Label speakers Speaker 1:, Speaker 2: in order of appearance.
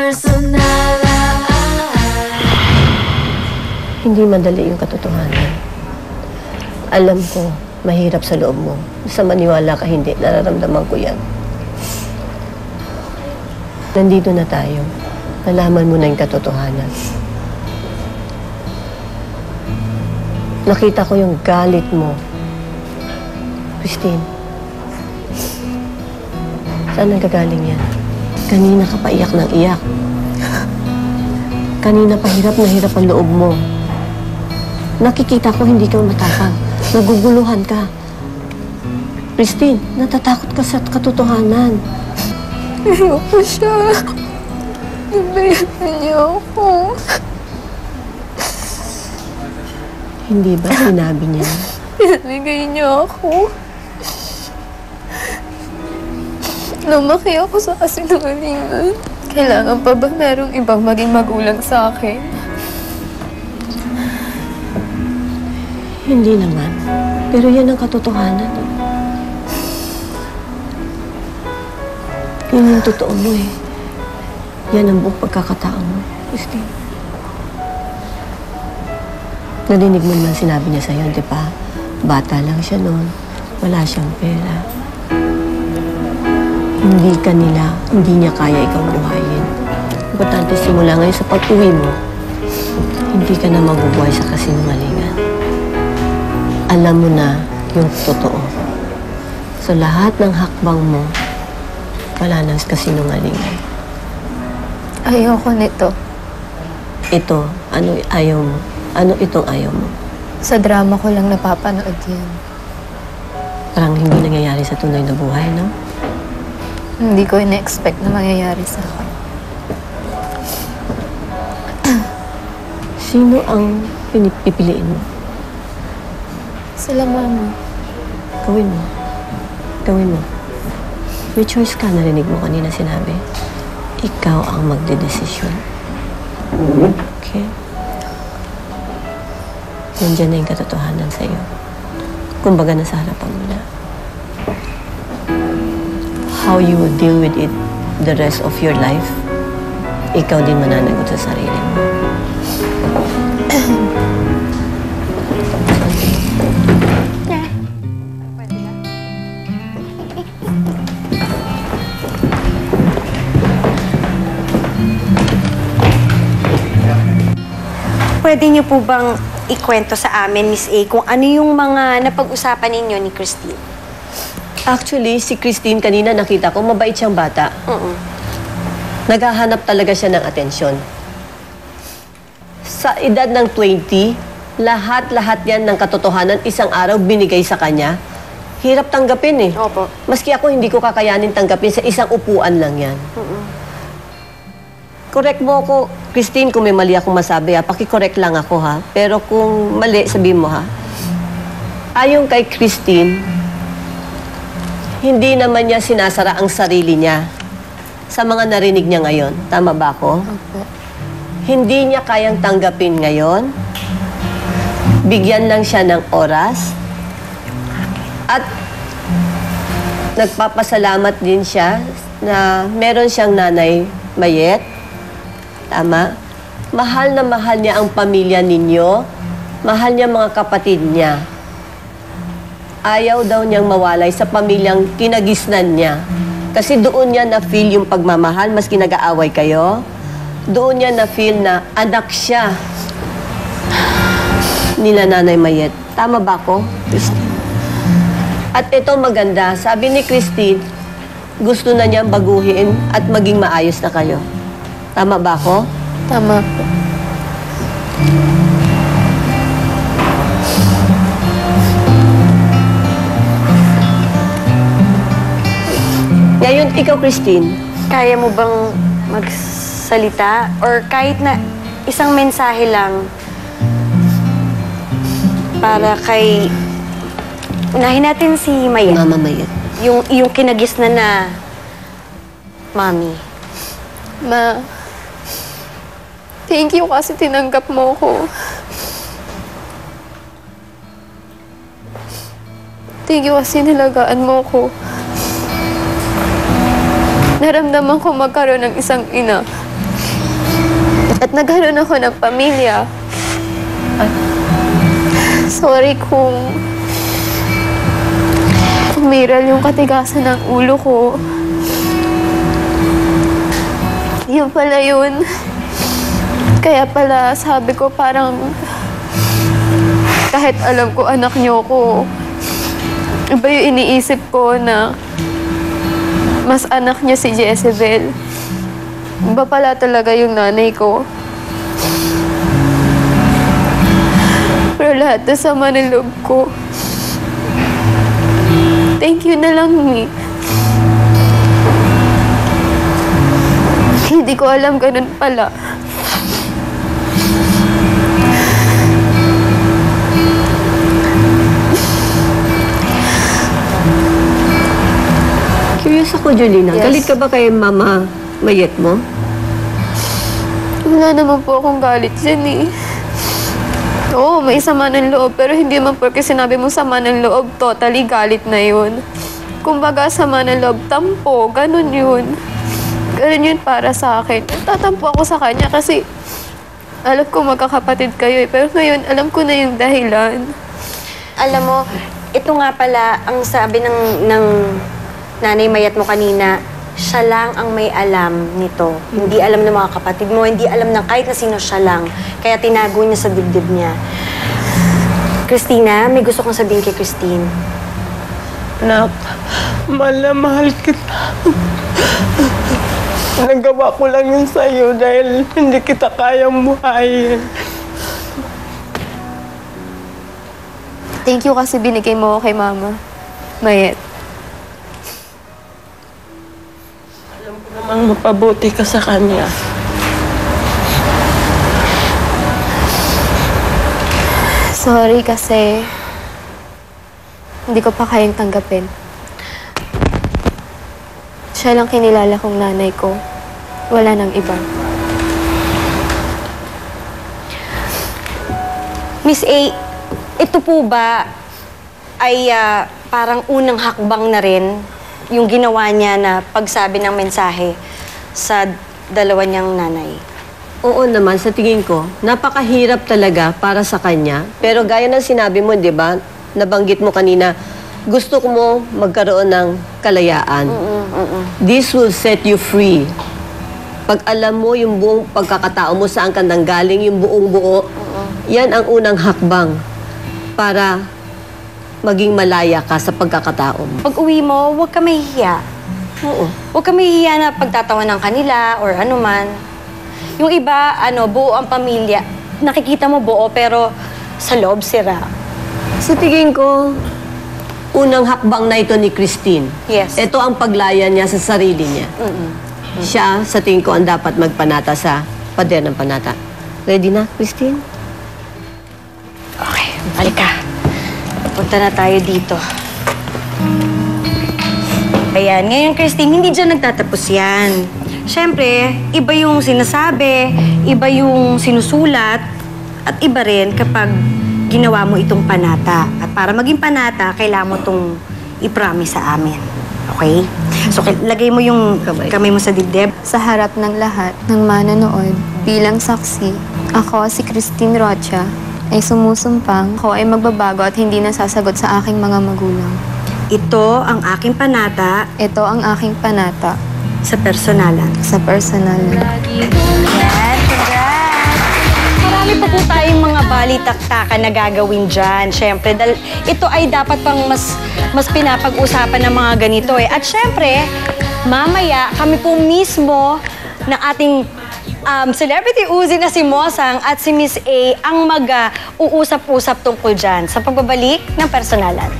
Speaker 1: personal.
Speaker 2: Hindi madali yung katotohanan. Alam ko, mahirap sa loob mo. Sa maniwala ka hindi, nararamdaman ko yan. Nandito na tayo. Nalaman mo na yung katotohanan. Nakita ko yung galit mo. Christine, saan nagkagaling yan? Kanina ka pa iyak ng iyak. Kanina pa hirap na hirap ang loob mo. Nakikita ko hindi ka matapang. Naguguluhan ka. Christine, natatakot ka sa katotohanan.
Speaker 1: Ayoko siya. Nabayaran niyo ako.
Speaker 2: Hindi ba sinabi niya?
Speaker 1: Pinamigay niyo ako. Lumaki ako sa kasinungalingan. Kailangan pa ba merong ibang maging magulang sa akin?
Speaker 2: Hindi naman. Pero yan ang katotohanan. Yun yung totoo mo eh. Yan ang buong pagkakataon mo, Christine. Narinig mo naman sinabi niya sa'yo, di ba? Bata lang siya noon. Wala siyang pera. Hindi ka nila, hindi niya kaya ikaw buhayin. Importante simula ngayon sa pag-uwi mo, hindi ka na mabubuhay sa kasinungalingan. Alam mo na yung totoo. So lahat ng hakbang mo, wala nang kasinungalingan.
Speaker 1: Ayoko nito.
Speaker 2: Ito, ano ayaw mo? Ano itong ayaw mo?
Speaker 1: Sa drama ko lang napapanood yan.
Speaker 2: Parang hindi nangyayari sa tunay na buhay, no?
Speaker 1: Hindi ko ina-expect na mangyayari sa akin.
Speaker 2: Sino ang pinipiliin mo?
Speaker 1: Sila mama.
Speaker 2: Gawin mo. Gawin mo. May choice ka, narinig mo kanina sinabi. Ikaw ang magdedesisyon. Okay? Nandiyan na yung katotohanan sa'yo. Kumbaga nasa harapan mo na. How you will deal with it the rest of your life, ikaw din mananagot sa sarili mo.
Speaker 3: Pwede niyo po bang ikwento sa amin, Miss A, kung ano yung mga napag-usapan ninyo ni Christine?
Speaker 2: Actually, si Christine kanina nakita ko, mabait siyang bata. Naghahanap talaga siya ng atensyon. Sa edad ng 20, lahat-lahat yan ng katotohanan isang araw binigay sa kanya. Hirap tanggapin eh.
Speaker 3: Opo.
Speaker 2: Maski ako hindi ko kakayanin tanggapin sa isang upuan lang yan. Correct mo ako, Christine, kung may mali akong masabi ha. Paki-correct lang ako ha. Pero kung mali, sabihin mo ha. Ayon kay Christine, hindi naman niya sinasara ang sarili niya sa mga narinig niya ngayon. Tama ba ako?
Speaker 1: Opo.
Speaker 2: Hindi niya kayang tanggapin ngayon. Bigyan lang siya ng oras. At nagpapasalamat din siya na meron siyang nanay mayet. Tama? Mahal na mahal niya ang pamilya ninyo. Mahal niya mga kapatid niya. Ayaw daw niyang mawalay sa pamilyang kinagisnan niya. Kasi doon niya na-feel yung pagmamahal, maski nag-aaway kayo. Doon niya na-feel na anak siya nila Nanay Mayet. Tama ba ako, Christine? At ito maganda, sabi ni Christine, gusto na niyang baguhin at maging maayos na kayo. Tama ba ako?
Speaker 1: Tama po.
Speaker 2: Ngayon, ikaw, Christine.
Speaker 3: Kaya mo bang magsalita? Or kahit na isang mensahe lang para kay... Unahin natin si Mayet.
Speaker 2: Mama Mayet.
Speaker 3: Yung kinagisnan na Mami.
Speaker 1: Ma, thank you kasi tinanggap mo ko. Thank you kasi nilagaan mo ko. Naramdaman ko magkaroon ng isang ina At nagkaroon ako ng pamilya. Sorry kung umiral yung katigasan ng ulo ko. Yun pala yun. Kaya pala sabi ko parang kahit alam ko anak niyo ko, iba yung iniisip ko na mas anak niya si Jezebel. Iba pala talaga yung nanay ko. Pero lahat na sama ng loob ko. Thank you na lang, Mi. Hindi ko alam ganun pala.
Speaker 2: Curious ako, Julina.
Speaker 1: Yes.
Speaker 2: Galit ka ba kay Mama Mayet mo?
Speaker 1: Wala naman po akong galit dyan eh. Oo, may sama ng loob, pero hindi man porque sinabi mo sama ng loob, totally galit na yun. Kumbaga, sama ng loob, tampo, ganun yun. Ganun yun para sa akin. Tatampo ako sa kanya kasi alam ko magkakapatid kayo eh. Pero ngayon, alam ko na yung dahilan.
Speaker 3: Alam mo, ito nga pala ang sabi ng nanay Mayet mo kanina, siya lang ang may alam nito. Hindi alam ng mga kapatid mo, hindi alam ng kahit na sino siya lang. Kaya tinago niya sa dibdib niya. Christina, may gusto kong sabihin kay Christine.
Speaker 4: Anak, mahal na mahal kita. Nagawa ko lang yun sa'yo dahil hindi kita kayang buhayin.
Speaker 1: Thank you kasi binigay mo ako kay Mama Mayet.
Speaker 4: Namang mapabuti ka sa kanya.
Speaker 1: Sorry kasi hindi ko pa kayang tanggapin. Siya lang kinilala kong nanay ko. Wala nang iba.
Speaker 3: Miss A, ito po ba ay parang unang hakbang na rin yung ginawa niya na pagsabi ng mensahe sa dalawa niyang nanay?
Speaker 2: Oo naman, sa tingin ko, napakahirap talaga para sa kanya. Pero gaya ng sinabi mo, di ba, nabanggit mo kanina, gusto ko mo magkaroon ng kalayaan. This will set you free. Pag alam mo yung buong pagkakatao mo, saan ka nanggaling, yung buong buo, yan ang unang hakbang para maging malaya ka sa pagkakatao mo.
Speaker 3: Pag uwi mo, huwag ka mahihiya.
Speaker 2: Oo.
Speaker 3: Huwag ka mahihiya na pagtatawanan kanila or ano man. Yung iba, buo ang pamilya. Nakikita mo buo pero sa loob sira.
Speaker 2: Sa tingin ko, unang hakbang na ito ni Christine.
Speaker 3: Yes.
Speaker 2: Ito ang paglaya niya sa sarili niya. Siya, sa tingin ko, ang dapat magpanata sa pader ng panata. Ready na, Christine?
Speaker 3: Okay, balik ka. Punta na tayo dito. Ayan, ngayon Christine, hindi dyan nagtatapos yan. Siyempre, iba yung sinasabi, iba yung sinusulat, at iba rin kapag ginawa mo itong panata. At para maging panata, kailangan mo itong i-promise sa amin. Okay? So, lagay mo yung kamay mo sa dibdib.
Speaker 1: Sa harap ng lahat ng manonood, bilang saksi, ako si Christine Rocha ay sumusumpang ako ay magbabago at hindi nasasagot sa aking mga magulang.
Speaker 3: Ito ang aking panata
Speaker 1: Ito ang aking panata
Speaker 3: sa personalan.
Speaker 1: sa personalan.
Speaker 3: Congrats! Marami pa po tayong mga balitaktakan na gagawin dyan. Siyempre, ito ay dapat pang mas pinapag-usapan ng mga ganito eh. At siyempre, mamaya kami po mismo ng ating celebrity Uzi na si Mosang at si Miss A ang mag-uusap-usap tungkol dyan sa pagbabalik ng personalan.